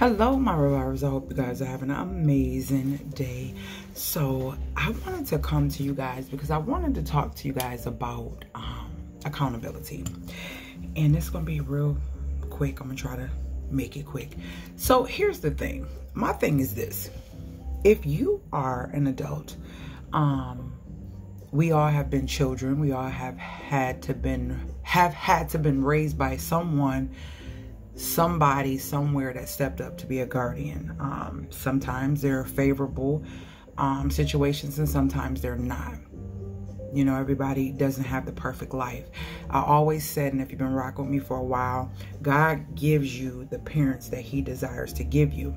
Hello, my revivers. I hope you guys are having an amazing day. So I wanted to come to you guys because I wanted to talk to you guys about accountability. And it's going to be real quick. I'm going to try to make it quick. So here's the thing. My thing is this. If you are an adult, we all have been children. We all have had to been raised by somebody somewhere that stepped up to be a guardian. Sometimes they're favorable situations and sometimes they're not. You know, everybody doesn't have the perfect life. I always said, and if you've been rocking with me for a while, God gives you the parents that he desires to give you.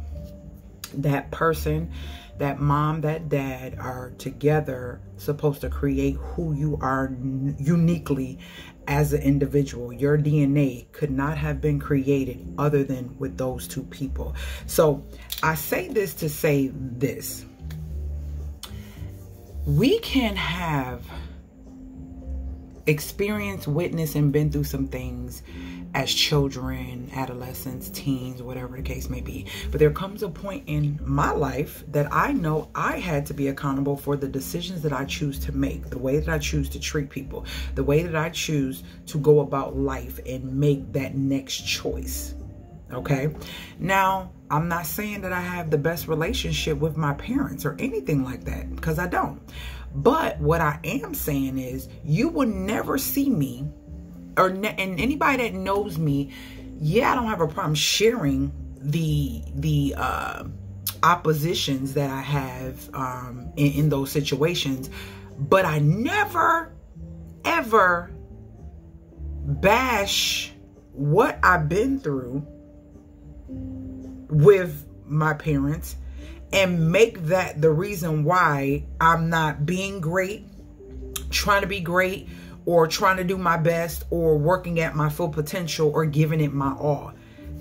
That person, that mom, that dad are together supposed to create who you are uniquely as an individual. Your DNA could not have been created other than with those two people. So I say this to say this. We can have experienced, witnessed, and been through some things as children, adolescents, teens, whatever the case may be. But there comes a point in my life that I know I had to be accountable for the decisions that I choose to make, the way that I choose to treat people, the way that I choose to go about life and make that next choice. Okay. Now, I'm not saying that I have the best relationship with my parents or anything like that, because I don't. But what I am saying is you will never see me and anybody that knows me, yeah, I don't have a problem sharing the oppositions that I have in those situations, but I never ever bash what I've been through with my parents and make that the reason why I'm not being great, trying to be great, or trying to do my best, or working at my full potential, or giving it my all.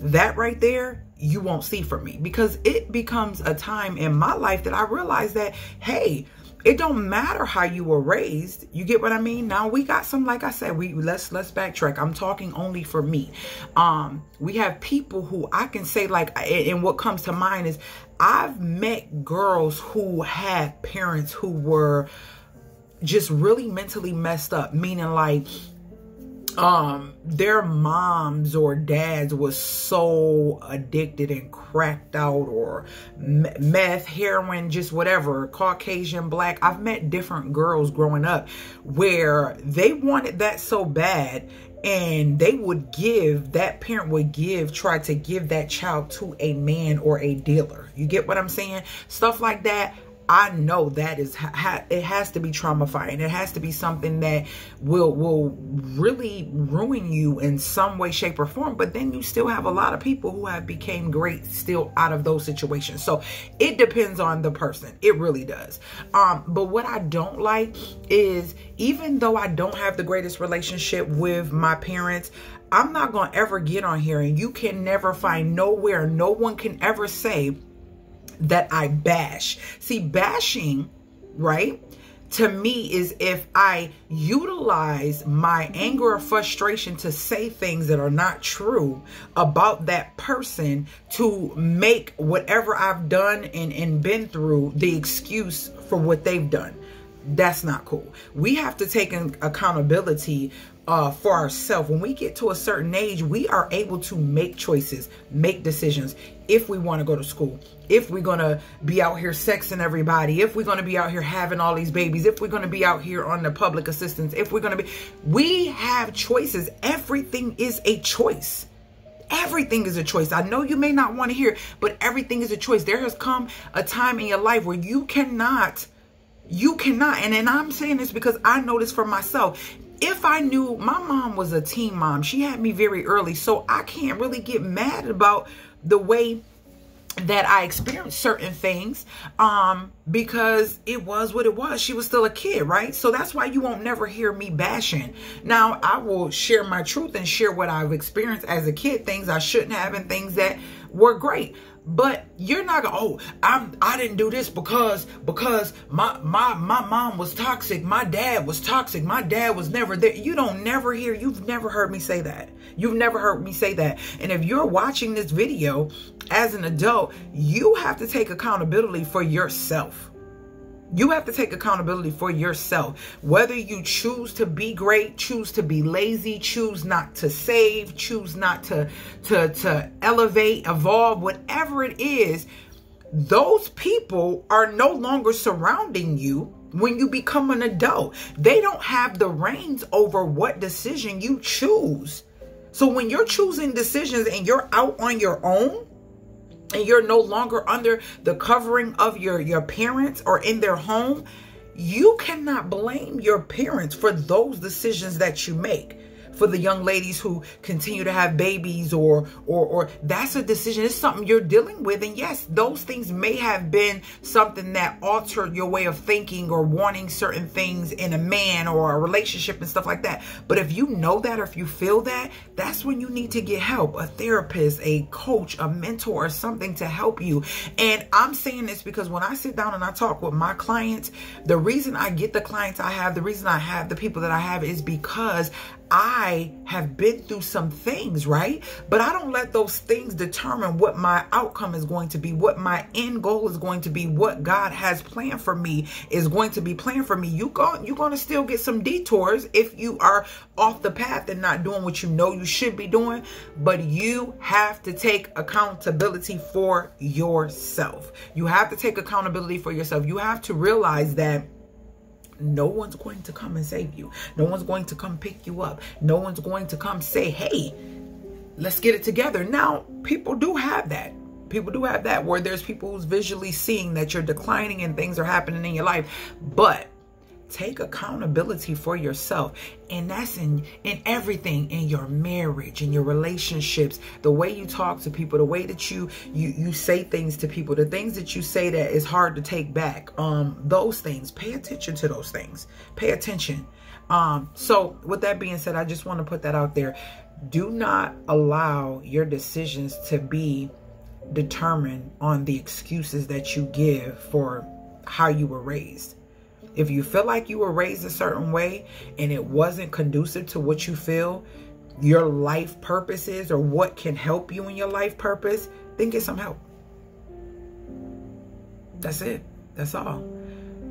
That right there, you won't see from me, because it becomes a time in my life that I realize that, hey, it don't matter how you were raised. You get what I mean? Now we got some, like I said, let's backtrack. I'm talking only for me. We have people who I can say, like, and what comes to mind is I've met girls who had parents who were just really mentally messed up, meaning like their moms or dads was so addicted and cracked out, or meth, heroin, just whatever, Caucasian, black. I've met different girls growing up where they wanted that so bad, and they would give, that parent would try to give that child to a man or a dealer. You get what I'm saying? Stuff like that. I know that it has to be traumifying. It has to be something that will really ruin you in some way, shape, or form. But then you still have a lot of people who have became great still out of those situations. So it depends on the person. It really does. But what I don't like is, even though I don't have the greatest relationship with my parents, I'm not going to ever get on here, and you can never find nowhere, no one can ever say that I bash. See, bashing, right, to me is if I utilize my anger or frustration to say things that are not true about that person to make whatever I've done and been through the excuse for what they've done. That's not cool. We have to take accountability for ourselves. When we get to a certain age, we are able to make choices, make decisions. If we want to go to school, if we're going to be out here sexing everybody, if we're going to be out here having all these babies, if we're going to be out here on the public assistance, if we're going to be, we have choices. Everything is a choice. Everything is a choice. I know you may not want to hear, but everything is a choice. There has come a time in your life where you cannot, and I'm saying this because I know this for myself. If I knew, my mom was a teen mom, she had me very early, so I can't really get mad about the way that I experienced certain things because it was what it was. She was still a kid, right? So that's why you won't never hear me bashing. Now, I will share my truth and share what I've experienced as a kid, things I shouldn't have and things that were great. But you're not gonna, oh, I didn't do this because my mom was toxic, my dad was toxic, my dad was never there. You've never heard me say that. You've never heard me say that. And if you're watching this video as an adult, you have to take accountability for yourself. You have to take accountability for yourself. Whether you choose to be great, choose to be lazy, choose not to save, choose not to elevate, evolve, whatever it is, those people are no longer surrounding you when you become an adult. They don't have the reins over what decision you choose. So when you're choosing decisions and you're out on your own, and you're no longer under the covering of your parents or in their home, you cannot blame your parents for those decisions that you make. For the young ladies who continue to have babies or that's a decision. It's something you're dealing with. And yes, those things may have been something that altered your way of thinking or wanting certain things in a man or a relationship and stuff like that. But if you know that, or if you feel that, that's when you need to get help, a therapist, a coach, a mentor, or something to help you. And I'm saying this because when I sit down and I talk with my clients, the reason I get the clients I have, the reason I have the people that I have is because I have been through some things, right? But I don't let those things determine what my outcome is going to be, what my end goal is going to be, what God has planned for me is going to be planned for me. You're going to still get some detours if you are off the path and not doing what you know you should be doing. But you have to take accountability for yourself. You have to take accountability for yourself. You have to realize that no one's going to come and save you. No one's going to come pick you up. No one's going to come say, hey, let's get it together. Now, people do have that. People do have that where there's people who's visually seeing that you're declining and things are happening in your life. But take accountability for yourself. And that's in everything, in your marriage, in your relationships, the way you talk to people, the way that you say things to people, the things that you say that is hard to take back. Those things, pay attention to those things. Pay attention. So with that being said, I just want to put that out there. Do not allow your decisions to be determined on the excuses that you give for how you were raised. If you feel like you were raised a certain way and it wasn't conducive to what you feel your life purpose is, or what can help you in your life purpose, then get some help. That's it. That's all.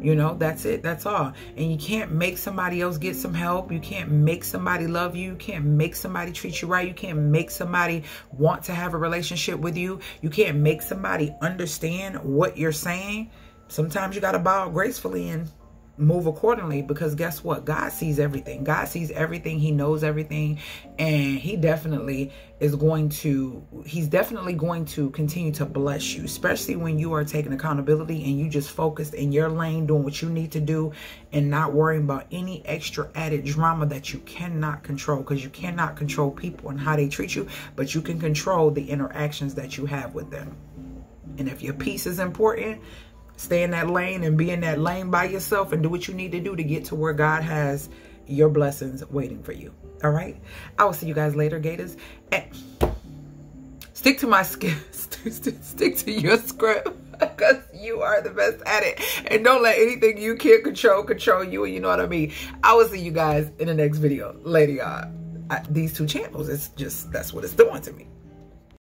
You know, that's it. That's all. And you can't make somebody else get some help. You can't make somebody love you. You can't make somebody treat you right. You can't make somebody want to have a relationship with you. You can't make somebody understand what you're saying. Sometimes you got to bow gracefully and move accordingly, because guess what? God sees everything. God sees everything. He knows everything. And he's definitely going to continue to bless you, especially when you are taking accountability and you just focused in your lane, doing what you need to do and not worrying about any extra added drama that you cannot control, because you cannot control people and how they treat you, but you can control the interactions that you have with them. And if your peace is important, stay in that lane and be in that lane by yourself and do what you need to do to get to where God has your blessings waiting for you. All right. I will see you guys later, Gators. And stick to my stick to your script, because you are the best at it. And don't let anything you can't control you. And you know what I mean? I will see you guys in the next video. Later, y'all. These two channels, that's what it's doing to me.